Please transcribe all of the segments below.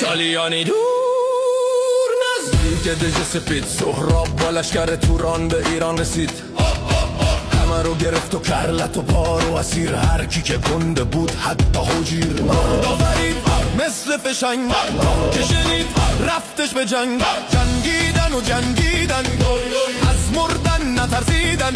سالیانی دور نزدیک دژ سپید سهراب با لشکر توران به ایران رسید. همه رو گرفت و کرلت و پار و اسیر، هر کی که گنده بود حتی حجیر. داورید مثل فشنگ که شنید رفتش به جنگ، جنگیدن و جنگیدن از مردن نترسیدن،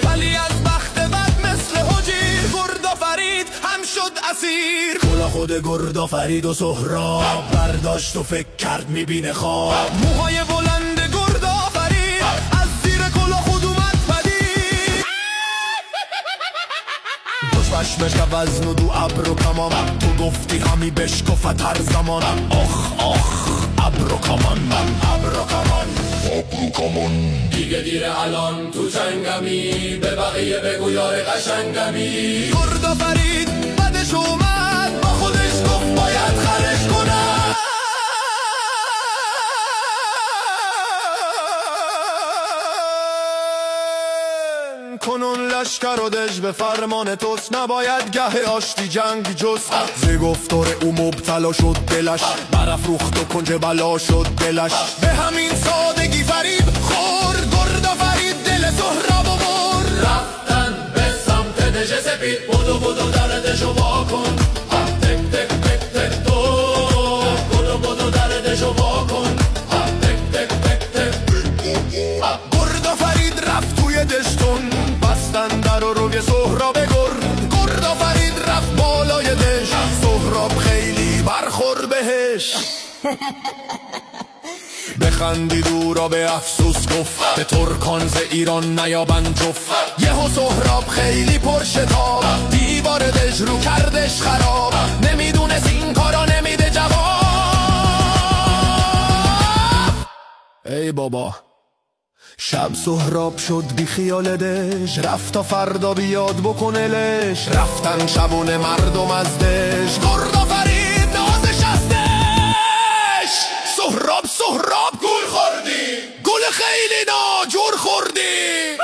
ولی از بخت بد مثل حجیر گردآفرید هم شد اسیر. کلا خود گردآفرید و سهراب برداشت و فکر کرد میبینه خواب. موهای بلند گردآفرید از زیر کلا خود اومد پدید، پشمش که وزن و دو ابر و کمان، تو گفتی همی بشکفت هر زمان. آخ آخ ابر و کمان، ابر و کمان، ابر و کمان. دیگه دیره الان تو جنگمی، به بقیه بگو یار قشنگمی. گردآفرید بعدش اومد با خودش گفت باید خرش کنم. کنون لشکر و دژ به فرمان توست، نباید گه آشتی جنگ جست. ز گفتار او مبتلا شد دلش، برافروخت و کنج بلا شد دلش. به همین سادگی فریب خورد گردآفرید دل سهراب و برد. رفتن به سمت دژ سپید، بدو بدو در دژو وا کن. تک تک تک تک تو بدو بدو در دژو وا کن. تک تک تک تک گردآفرید رفت توی دژتون، بستن در و روی سهراب گردآفرید رفت بالای دژ، سهراب خیلی برخورد بهش. بخندید او را به افسوس گفت، به ترکان ز ایران نیابند جفت. یهو سهراب خیلی پرشتاب، دیوار دژ رو کردش خراب. نمیدونست این کارا نمیده جواب. ای بابا شب سهراب شد بی خیال دژ، رفت تا فردا بیاد بکنلش. رفتن شبونه مردم از دژ، گردآفرید نازش از دژ. سهراب سهراب گول خوردی، گول خیلی ناجور خوردی.